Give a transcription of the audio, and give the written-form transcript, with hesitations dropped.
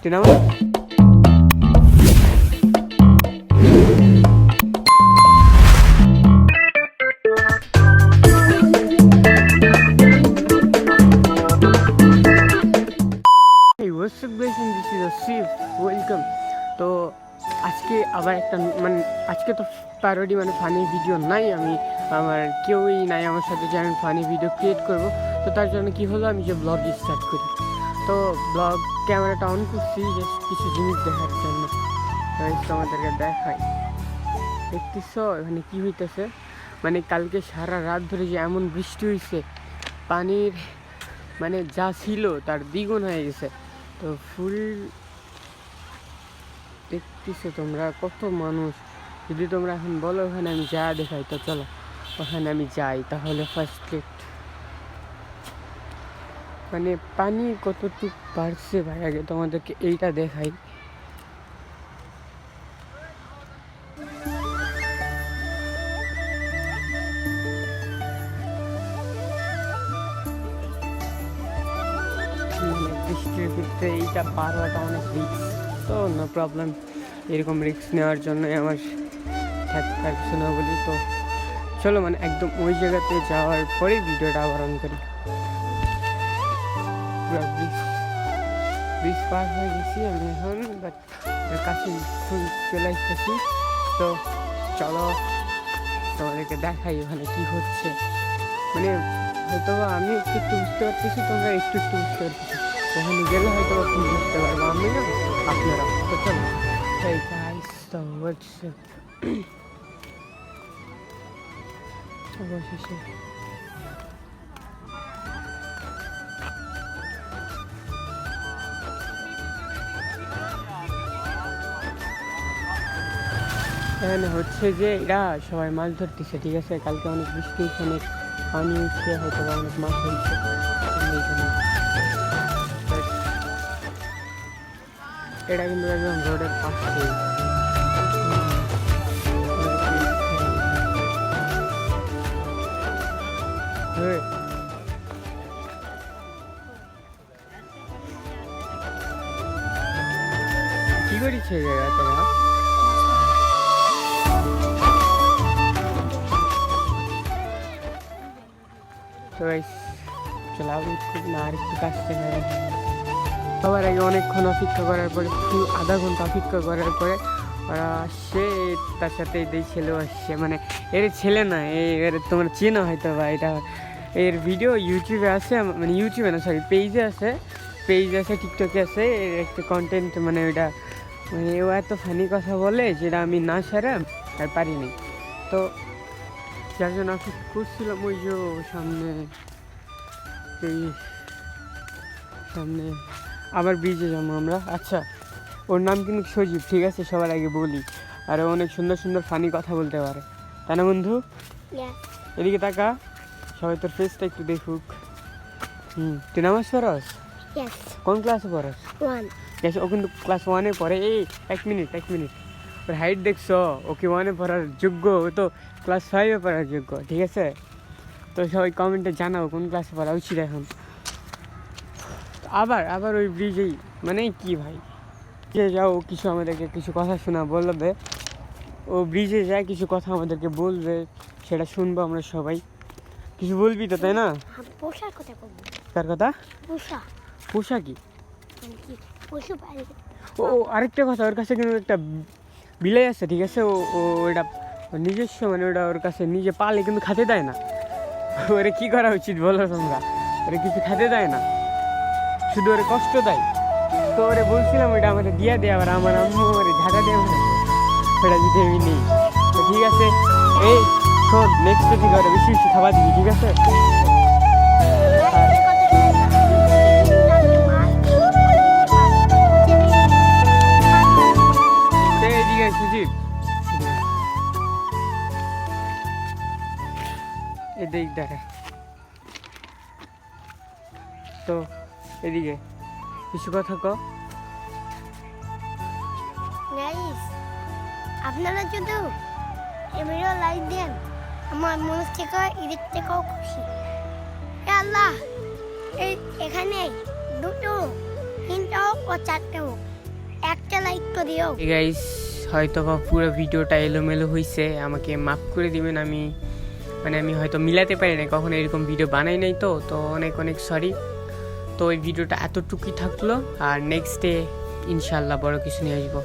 তুই নামা। What's up guys, and this is Asif. Welcome. তো আজকে আবার একটা মানে আজকে তো প্যারোডি মানে ফানি ভিডিও নাই, আমি আমার কেউই নাই আমার সাথে যে আমি ফানি ভিডিও ক্রিয়েট করব। তো তার জন্য কি হলো, আমি যে ব্লগ স্টার্ট করি। তো ব্লগ ক্যামেরাটা অন করছি জাস্ট কিছু জিনিস দেখার জন্য, তোমাদেরকে দেখাই। দেখতেছ এখানে কী হইতেছে, মানে কালকে সারা রাত ধরে যে এমন বৃষ্টি হয়েছে, পানির মানে যা ছিল তার দ্বিগুণ হয়ে গেছে। তো ফুল দেখতেছো তোমরা কত মানুষ। যদি তোমরা এখন বলো ওখানে আমি যা দেখাই, তো চলো ওখানে আমি যাই। তাহলে ফার্স্ট প্লেট মানে পানি কতটুক বাড়ছে ভাই, আগে তোমাদেরকে এইটা দেখাই। বৃষ্টির ভিতরে এইটা পার হওয়াটা অনেক রিস্ক, তো নো প্রবলেম। এরকম রিস্ক নেওয়ার জন্যই আমার থাকার কিছু না বলি। তো চলো মানে একদম ওই জায়গাতে যাওয়ার পরে ভিডিওটা আবার অন করি। ব্রিজ পার হয়ে গেছি আমি এখন, বাট কাছে ফুল চলে আসতেছি। তো চলো তোমাদেরকে দেখাই ওখানে কী হচ্ছে। মানে হয়তো আমি একটু বুঝতে পারতেছি, তোমরা একটু বুঝতে পারতেছি। ওখানে গেলে হয়তো আপনি বুঝতে পারবো, আমি না আপনারা। তো চলো এই গাইস, তো হোয়াটসঅ্যাপ অবশেষে এখানে হচ্ছে যে এরা সবাই মাছ ধরতেছে, ঠিক আছে। কালকে অনেক বৃষ্টি হয়েছে, অনেক পানি উঠছে, হয়তো অনেক মাছ হয়েছে। এটা কিন্তু একদম রোডের পাশে। কি করিছে জায়গাটা? তো চলো না আর একটু কাছ থেকে সবার আগে অনেকক্ষণ অপেক্ষা করার পরে, আধা ঘন্টা অপেক্ষা করার পরে ওরা আসছে। তার সাথে এই ছেলেও আসছে, মানে এর ছেলে না, এর তোমরা চেনো হয়তো বা। এটা এর ভিডিও ইউটিউবে আছে, মানে ইউটিউবে না সরি পেজে আছে, টিকটকে আছে। এর একটা কন্টেন্ট মানে ওইটা মানে ও এত ফানি কথা বলে যেটা আমি না সারা আর পারিনি। তো যার জন্য অপেক্ষা করছিলাম ওই যে সামনে, এই সামনে আবার ব্রিজে যাবো আমরা। আচ্ছা, ওর নাম কিন্তু সজীব, ঠিক আছে, সবার আগে বলি। আর অনেক সুন্দর সুন্দর ফানি কথা বলতে পারে, তাই না বন্ধু? এদিকে তাকা, সবাই তোর ফেসটা একটু দেখুক। তুই নামাজ পড়স? কোন ক্লাসে পড়স? ও কিন্তু ক্লাস 1-এ পড়ে। এই এক মিনিট ওর হাইট দেখছো? ও কি 1-এ পড়ার যোগ্য? ও তো ক্লাস 5-এ পড়ার যোগ্য, ঠিক আছে। তো সবাই কমেন্টে জানাও কোন ক্লাসে পড়া উচিত এখন। আবার ওই ব্রিজেই মানে কি ভাই, যে যাও কিছু আমাদেরকে কিছু কথা শোনা বলবে, ও ব্রিজে যায় কিছু কথা আমাদেরকে বলবে, সেটা শুনবো আমরা সবাই। কিছু বলবি তো, তাই না? কার কথা? পোষা কি? ও আরেকটা কথা, ওর কাছে কিন্তু একটা বিলাই আছে, ঠিক আছে। ও এটা নিজস্ব, মানে ওটা ওর কাছে নিজে পালে, কিন্তু খেতে দেয় না। ওরে কি করা উচিত বলো তোমরা? ওরে কিছু খেতে দেয় না, শুধু ওরে কষ্ট দেয়। তো ওরে বলছিলাম ওইটা আমাদের দিয়া দেয়, আবার আমার আম্মু ওরে ঝাঁটা দেয়, ওটা যদি আমি নেই। তো ঠিক আছে, এই শোন, নেক্সট থেকে ওরা বেশি খাবার দিবি, ঠিক আছে? এদিকে সুজিত, এদিক দেখা। তো এদিকে কিছু কথা ক। আপনারা যদি এমনিও লাইক দেন, আমার মন থেকে ঈদের থেকেও খুশি। আল্লাহ, এই এখানে 2, 3 হোক ও 4টে হোক, একটা লাইক তো দিও। গাইস হয়তো বা পুরো ভিডিওটা এলোমেলো হয়েছে, আমাকে মাফ করে দিবেন। আমি হয়তো মিলাতে পারি না, কখনো এরকম ভিডিও বানাই নাই, তো অনেক অনেক সরি। তো এই ভিডিওটা এতটুকুই থাকলো, আর নেক্সট ডে ইনশাল্লাহ বড় কিছু নিয়ে আসবো।